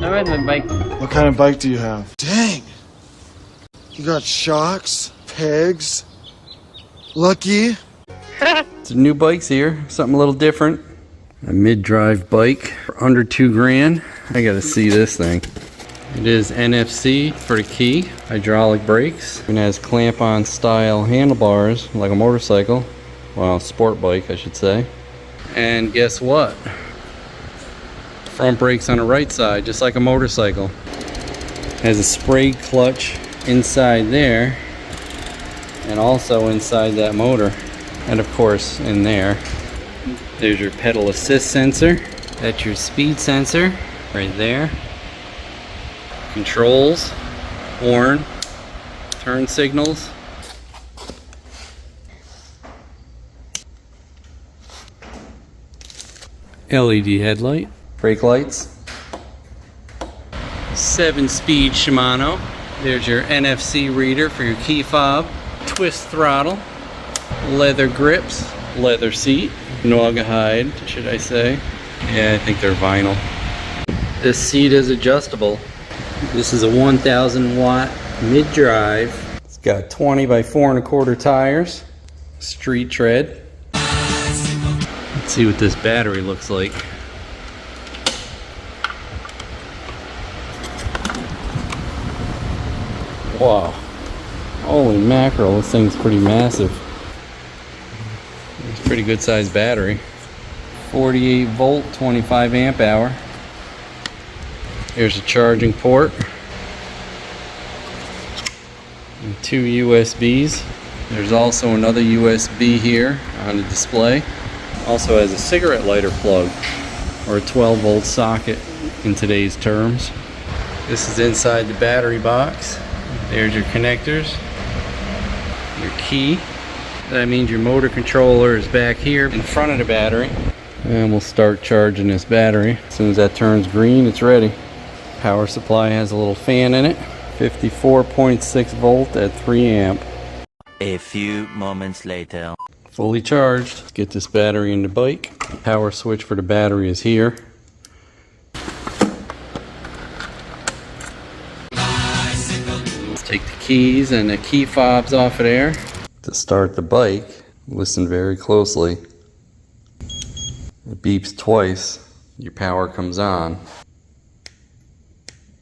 I ride my bike. What kind of bike do you have? Dang! You got shocks, pegs, lucky. Some new bikes here, something a little different. A mid-drive bike for under $2,000. I gotta see this thing. It is NFC for the key, hydraulic brakes, and has clamp-on style handlebars like a motorcycle. Well, sport bike I should say. And guess what? Front brakes on the right side, just like a motorcycle. Has a sprayed clutch inside there, and also inside that motor. And of course, in there, there's your pedal assist sensor. That's your speed sensor right there. Controls, horn, turn signals. LED headlight, brake lights. 7-speed Shimano. There's your NFC reader for your key fob. Twist throttle. Leather grips, leather seat, Naugahyde, should I say. Yeah, I think they're vinyl. This seat is adjustable. This is a 1,000 watt mid-drive. It's got 20 by 4 1/4 tires, street tread. Let's see what this battery looks like. Wow, holy mackerel, this thing's pretty massive. It's a pretty good sized battery. 48 volt, 25 amp hour. Here's a charging port. And 2 USBs. There's also another USB here on the display. Also has a cigarette lighter plug, or a 12 volt socket in today's terms. This is inside the battery box. There's your connectors, your key. That means your motor controller is back here in front of the battery. And we'll start charging this battery. As soon as that turns green, it's ready. Power supply has a little fan in it. 54.6 volt at 3 amp. A few moments later. Fully charged. Let's get this battery in the bike. The power switch for the battery is here. Let's take the keys and the key fobs off of there. To start the bike, listen very closely. It beeps twice, your power comes on.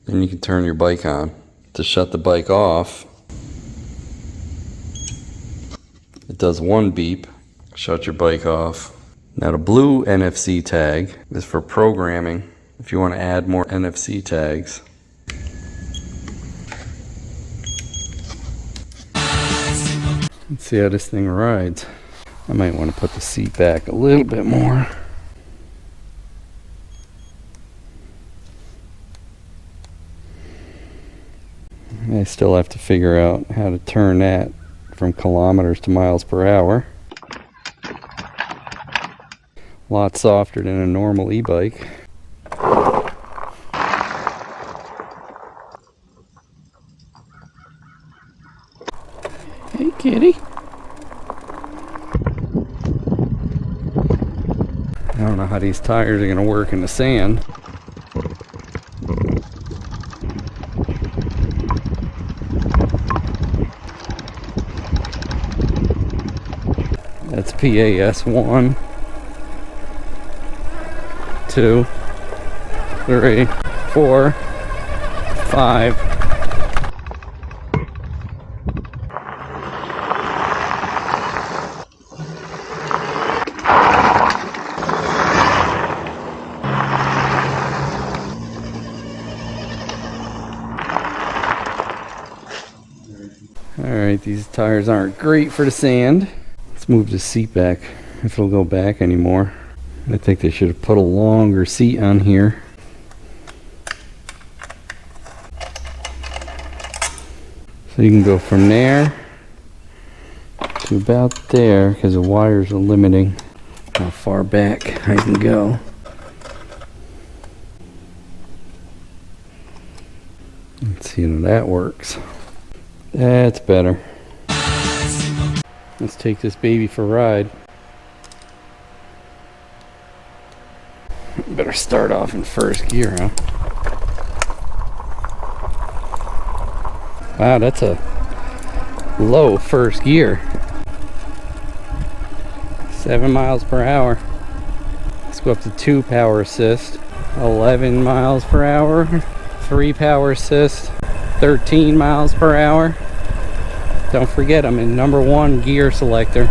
Then you can turn your bike on. To shut the bike off, it does one beep, shut your bike off. Now the blue NFC tag is for programming, if you want to add more NFC tags. Let's see how this thing rides. I might want to put the seat back a little bit more. I still have to figure out how to turn that from kilometers to miles per hour. A lot softer than a normal e-bike. Hey kitty. I don't know how these tires are going to work in the sand. That's PAS 1, 2, 3, 4, 5. Alright, these tires aren't great for the sand. Let's move the seat back, if it'll go back anymore. I think they should have put a longer seat on here. So you can go from there to about there, because the wires are limiting how far back I can go. Let's see how that works. That's better. Let's take this baby for a ride. Better start off in first gear, huh? Wow, that's a low first gear. 7 miles per hour. Let's go up to 2 power assist. 11 miles per hour. 3 power assist. 13 miles per hour. Don't forget, I'm in number 1 gear selector.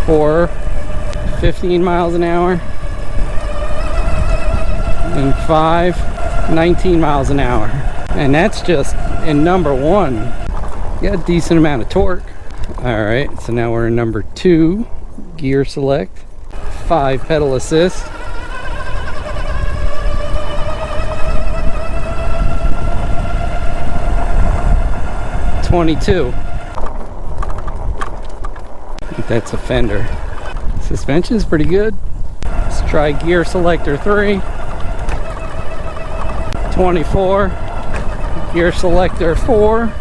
4, 15 miles an hour. And 5, 19 miles an hour. And that's just in number 1. You got a decent amount of torque. Alright, so now we're in number 2 gear select. 5 pedal assist. .22. I think that's a fender. Suspension's pretty good. Let's try gear selector 3. 24. Gear selector 4.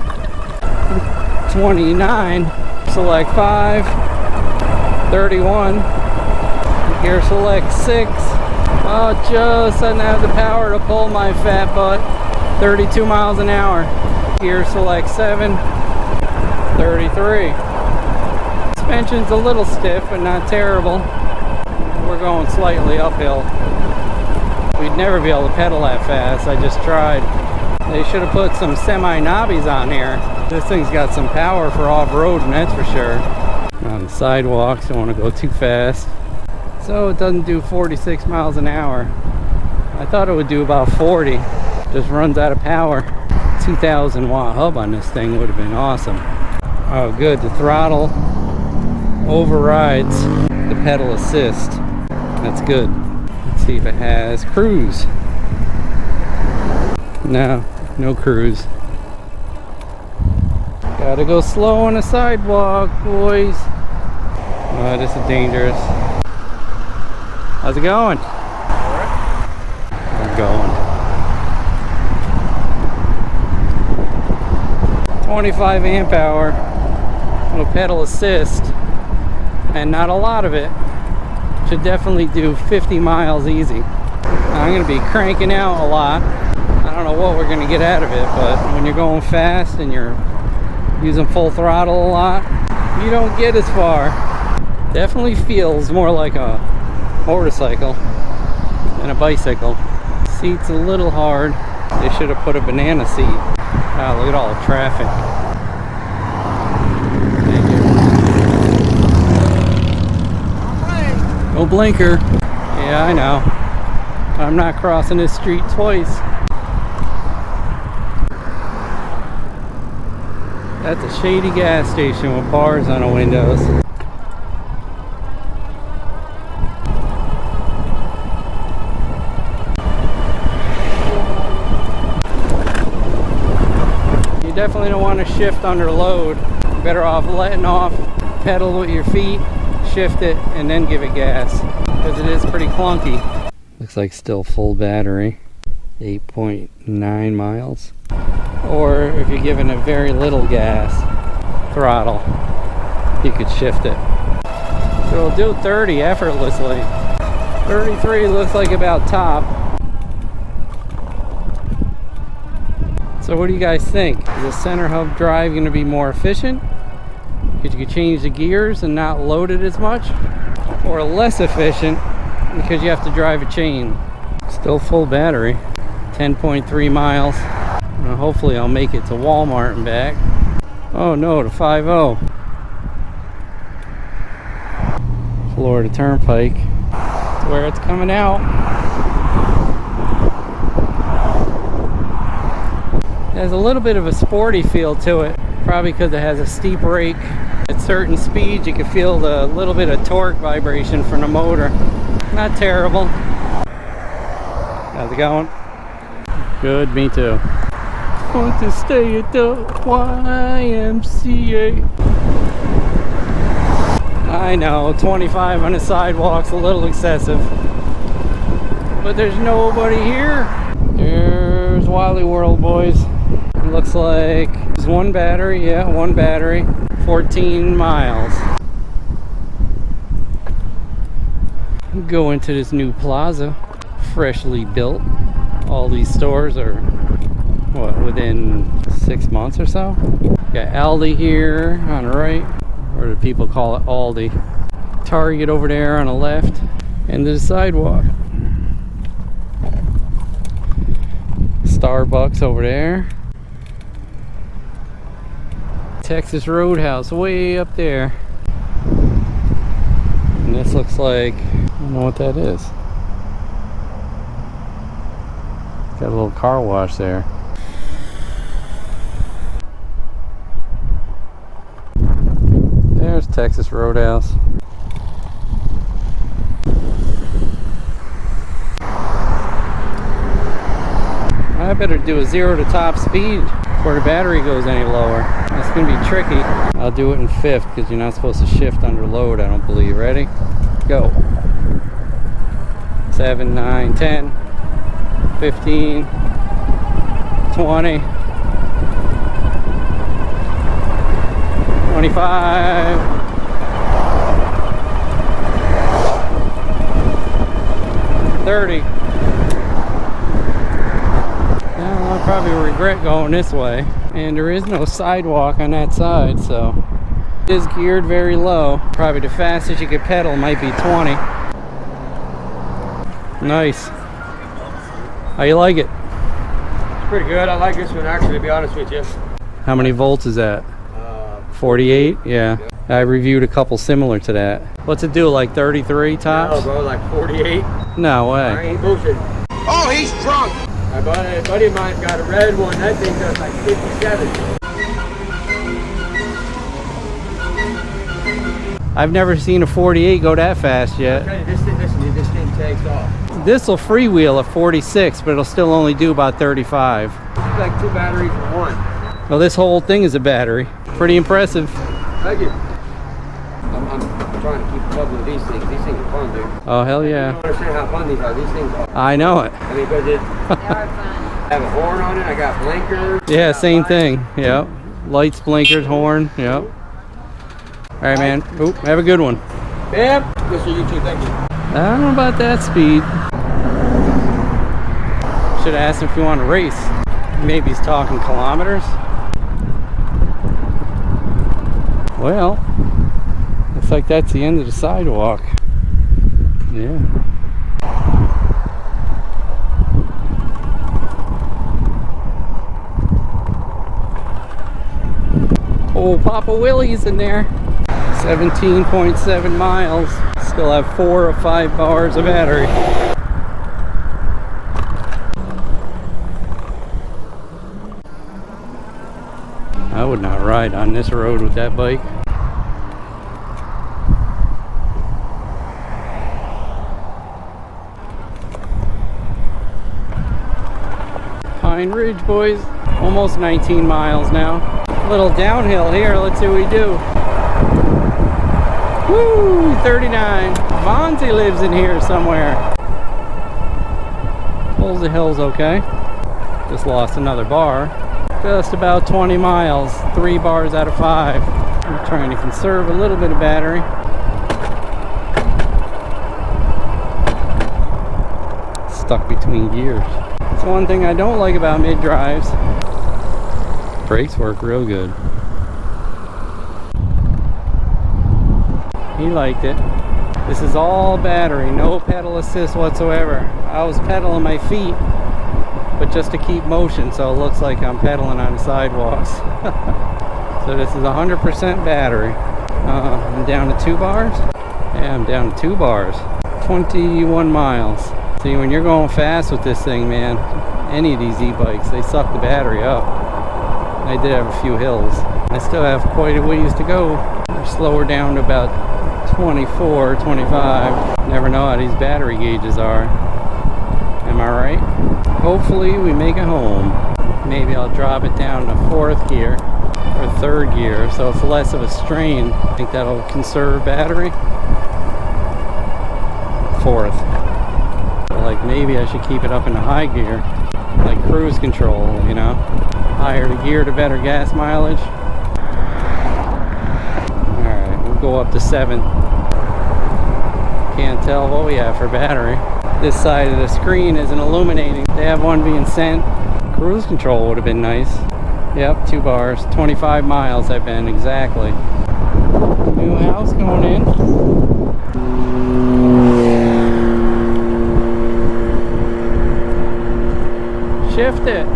29. Select 5. 31. Gear select 6. Oh, just doesn't have the power to pull my fat butt. 32 miles an hour. Gear select 7. 33. Suspension's a little stiff, but not terrible. We're going slightly uphill. We'd never be able to pedal that fast. I just tried. They should have put some semi-knobbies on here. This thing's got some power for off-road, and that's for sure. On the sidewalks, don't want to go too fast. So it doesn't do 46 miles an hour. I thought it would do about 40. Just runs out of power. 2,000 watt hub on this thing would have been awesome. Oh good, the throttle overrides the pedal assist. That's good. Let's see if it has cruise. No, no cruise. Gotta go slow on the sidewalk, boys. Oh, this is dangerous. How's it going? We're going. 25 amp hour with pedal assist, and not a lot of it. Should definitely do 50 miles easy. I'm gonna be cranking out a lot. I don't know what we're gonna get out of it, but when you're going fast and you're using full throttle a lot, you don't get as far. Definitely feels more like a motorcycle than a bicycle. Seat's a little hard. They should have put a banana seat. Wow, look at all the traffic. Thank you. No blinker. Yeah, I know. I'm not crossing this street twice. That's a shady gas station with bars on the windows. You definitely don't want to shift under load. You're better off letting off, pedal with your feet, shift it, and then give it gas, because it is pretty clunky. Looks like still full battery. 8.9 miles. Or if you're giving it very little gas throttle, you could shift it. So it'll do 30 effortlessly. 33 looks like about top. So what do you guys think? Is the center hub drive going to be more efficient? Because you could change the gears and not load it as much? Or less efficient because you have to drive a chain? Still full battery. 10.3 miles. Hopefully I'll make it to Walmart and back. Oh no, to 5-0. Florida Turnpike. That's where it's coming out. It has a little bit of a sporty feel to it. Probably because it has a steep rake. At certain speeds you can feel the little bit of torque vibration from the motor. Not terrible. How's it going? Good, me too. Want to stay at the YMCA. I know, 25 on the sidewalk's a little excessive. But there's nobody here. There's Wally World, boys. It looks like there's one battery, yeah, one battery. 14 miles. Go into this new plaza, freshly built. All these stores are what, within 6 months or so. Got Aldi here on the right, or do people call it Aldi? Target over there on the left, and the sidewalk. Starbucks over there. Texas Roadhouse way up there. And this looks like, I don't know what that is. Got a little car wash there. There's Texas Roadhouse. I better do a 0 to top speed before the battery goes any lower. It's gonna be tricky. I'll do it in 5th because you're not supposed to shift under load, I don't believe. Ready? Go. 7, 9, 10, 15, 20, 25, 30. I'll probably regret going this way, and there is no sidewalk on that side, so it is geared very low. Probably the fastest you could pedal might be 20. Nice. How you like it? It's pretty good. I like this one actually, to be honest with you. How many volts is that? 48? Yeah. I reviewed a couple similar to that. What's it do, like 33 tops? No, bro, like 48. No I way. ain't bullshit. Oh, he's drunk! A buddy of mine's got a red one. That thing does like 57. I've never seen a 48 go that fast yet. Okay, this thing takes off. This will freewheel at 46, but it'll still only do about 35. It's like 2 batteries in one. Well, this whole thing is a battery. Pretty impressive. Thank you. I'm trying to keep up with these things. These things are fun, dude. Oh, hell You yeah. don't understand how fun these are. These things are. I know it. I mean, because I have a horn on it. I got blinkers. Yeah, same thing. Yep. Lights, blinkers, horn. Yep. All right, man. Oop, have a good one. Bam. Good for you too. Thank you. I don't know about that speed. Should have asked him if he wanted to race. Maybe he's talking kilometers. Well, looks like that's the end of the sidewalk. Yeah. Oh, Papa Willie's in there. 17.7 miles. Still have 4 or 5 bars of battery. I would not ride on this road with that bike. Pine Ridge, boys. Almost 19 miles now. A little downhill here. Let's see what we do. Woo! 39. Vonzie lives in here somewhere. Pulls the hills okay. Just lost another bar. Just about 20 miles. 3 bars out of 5. I'm trying to conserve a little bit of battery. Stuck between gears. That's one thing I don't like about mid-drives. Brakes work real good. He liked it. This is all battery, no pedal assist whatsoever. I was pedaling my feet, but just to keep motion, so it looks like I'm pedaling on the sidewalks. So this is 100% battery. I'm down to 2 bars. Yeah, I'm down to 2 bars. 21 miles. See, when you're going fast with this thing, man, any of these e-bikes, they suck the battery up. I did have a few hills. I still have quite a ways to go. They're slower down to about 24, 25. Never know how these battery gauges are. Am I right? Hopefully we make it home. Maybe I'll drop it down to 4th gear or 3rd gear, so it's less of a strain. I think that'll conserve battery. 4th. Like maybe I should keep it up in the high gear, like cruise control, you know. Higher the gear, the better gas mileage. Alright, we'll go up to 7. Can't tell what we have for battery. This side of the screen isn't illuminating. They have one being sent. Cruise control would have been nice. Yep, 2 bars. 25 miles I've been exactly. New house going in. Shift it.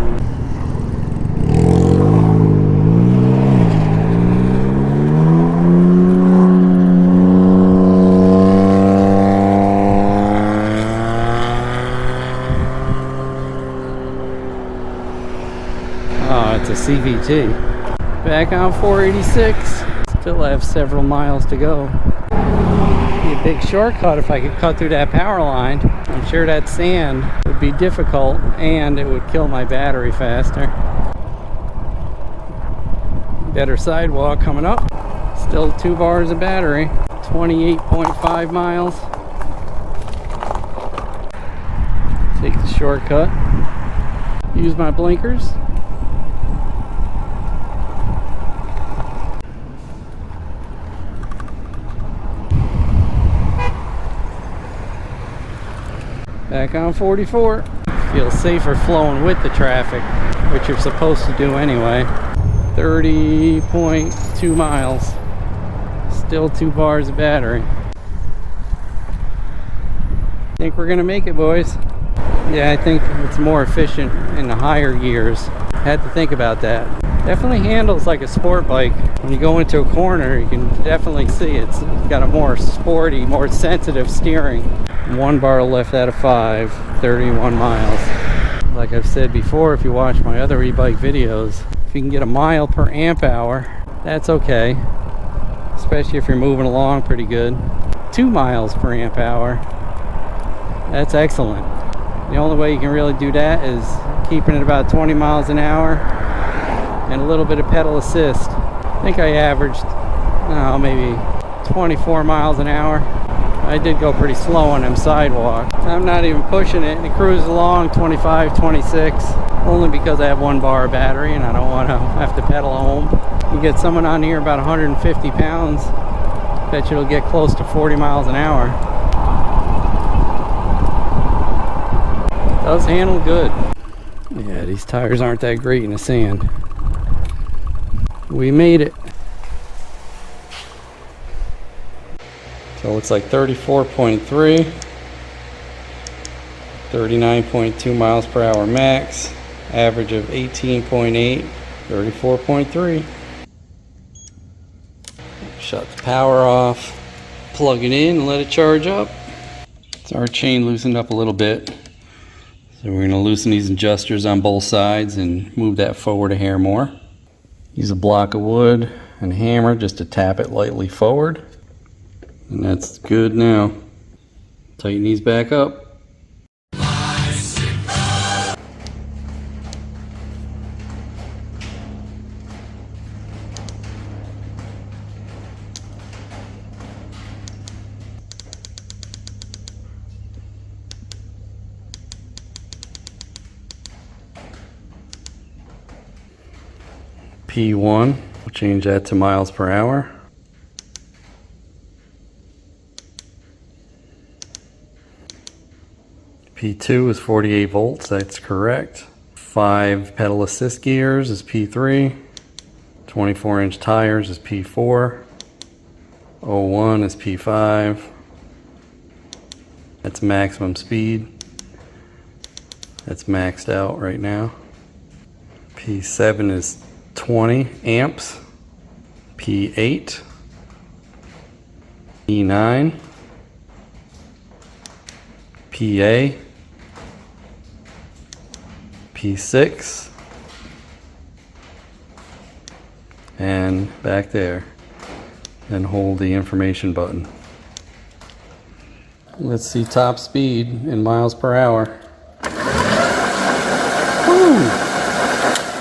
Oh, it's a CVT. Back on 486. Still have several miles to go. Be a big shortcut if I could cut through that power line. I'm sure that sand would be difficult and it would kill my battery faster. Better sidewalk coming up. Still 2 bars of battery. 28.5 miles. Take the shortcut. Use my blinkers. Back on 44. Feels safer flowing with the traffic, which you're supposed to do anyway. 30.2 miles. Still 2 bars of battery. Think we're gonna make it, boys. Yeah, I think it's more efficient in the higher gears. Had to think about that. Definitely handles like a sport bike. When you go into a corner, you can definitely see it's got a more sporty, more sensitive steering. 1 bar left out of 5, 31 miles. Like I've said before, if you watch my other e-bike videos, if you can get a mile per amp hour, that's okay. Especially if you're moving along pretty good. 2 miles per amp hour, that's excellent. The only way you can really do that is keeping it about 20 miles an hour and a little bit of pedal assist. I think I averaged, maybe 24 miles an hour. I did go pretty slow on them sidewalk. I'm not even pushing it, and it cruises along 25, 26, only because I have 1 bar of battery and I don't want to have to pedal home. You get someone on here about 150 pounds, bet you it'll get close to 40 miles an hour. Does handle good. Yeah, these tires aren't that great in the sand. We made it. So it looks like 34.3, 39.2 miles per hour max, average of 18.8, 34.3. Shut the power off, plug it in and let it charge up. So our chain loosened up a little bit. So we're going to loosen these adjusters on both sides and move that forward a hair more. Use a block of wood and a hammer just to tap it lightly forward. And that's good now. Tighten these back up. P1, we'll change that to miles per hour. P2 is 48 volts, that's correct. 5 pedal assist gears is P3. 24-inch tires is P4. 01 is P5. That's maximum speed. That's maxed out right now. P7 is 20 amps. P8. P9. PA. P6. And back there. And hold the information button. Let's see top speed in miles per hour. Woo!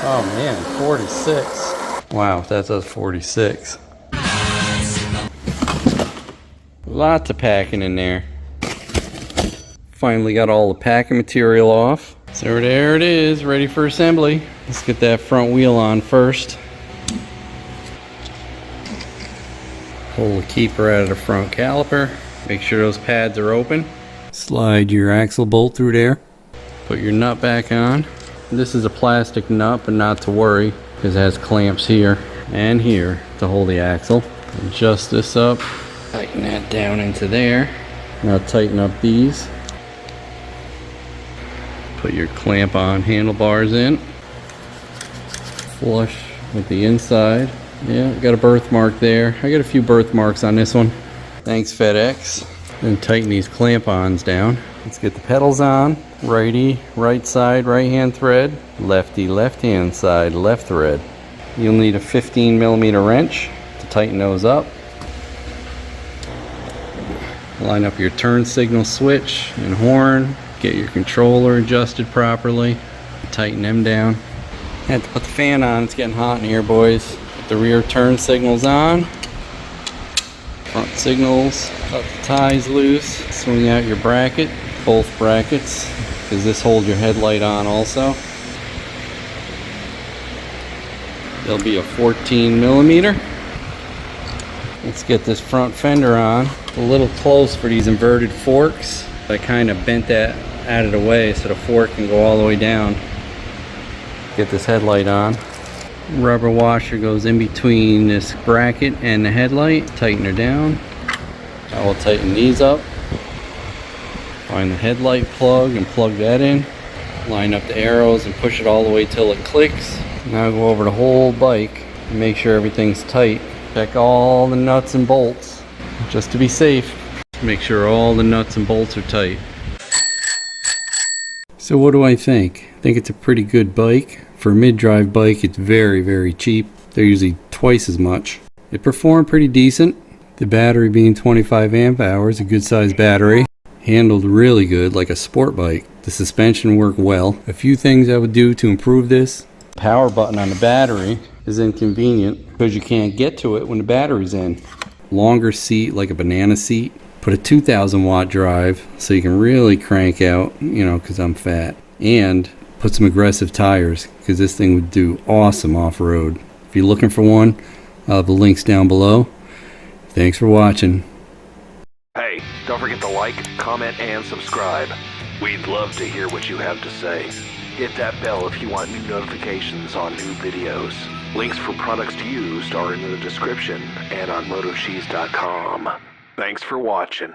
Oh man, 46. Wow, that does 46. Lots of packing in there. Finally got all the packing material off. So there it is, ready for assembly. Let's get that front wheel on first. Pull the keeper out of the front caliper. Make sure those pads are open. Slide your axle bolt through there. Put your nut back on. This is a plastic nut, but not to worry, because it has clamps here and here to hold the axle. Adjust this up, tighten that down into there. Now tighten up these. Put your clamp on handlebars in. Flush with the inside. Yeah, got a birthmark there. I got a few birthmarks on this one. Thanks, FedEx. Then tighten these clamp-ons down. Let's get the pedals on. Righty, right side, right hand thread. Lefty, left hand side, left thread. You'll need a 15mm wrench to tighten those up. Line up your turn signal switch and horn. Get your controller adjusted properly. Tighten them down. Had to put the fan on. It's getting hot in here, boys. Put the rear turn signals on. Front signals. Cut the ties loose. Swing out your bracket. Both brackets, because this holds your headlight on also. There'll be a 14mm. Let's get this front fender on. A little close for these inverted forks. I kind of bent that out of the way so the fork can go all the way down. Get this headlight on. Rubber washer goes in between this bracket and the headlight. Tighten her down. I will tighten these up. Find the headlight plug and plug that in. Line up the arrows and push it all the way till it clicks. Now go over the whole bike and make sure everything's tight. Check all the nuts and bolts just to be safe. Make sure all the nuts and bolts are tight. So what do I think? I think it's a pretty good bike. For a mid-drive bike, it's very, very cheap. They're usually twice as much. It performed pretty decent. The battery being 25 amp hours, a good sized battery. Handled really good, like a sport bike. The suspension worked well. A few things I would do to improve this. Power button on the battery is inconvenient because you can't get to it when the battery's in. Longer seat, like a banana seat. Put a 2000 watt drive so you can really crank out, you know, because I'm fat. And put some aggressive tires, because this thing would do awesome off-road. If you're looking for one, I'll have the links down below. Thanks for watching. Hey, don't forget to like, comment, and subscribe. We'd love to hear what you have to say. Hit that bell if you want new notifications on new videos. Links for products used are in the description and on motocheese.com. Thanks for watching.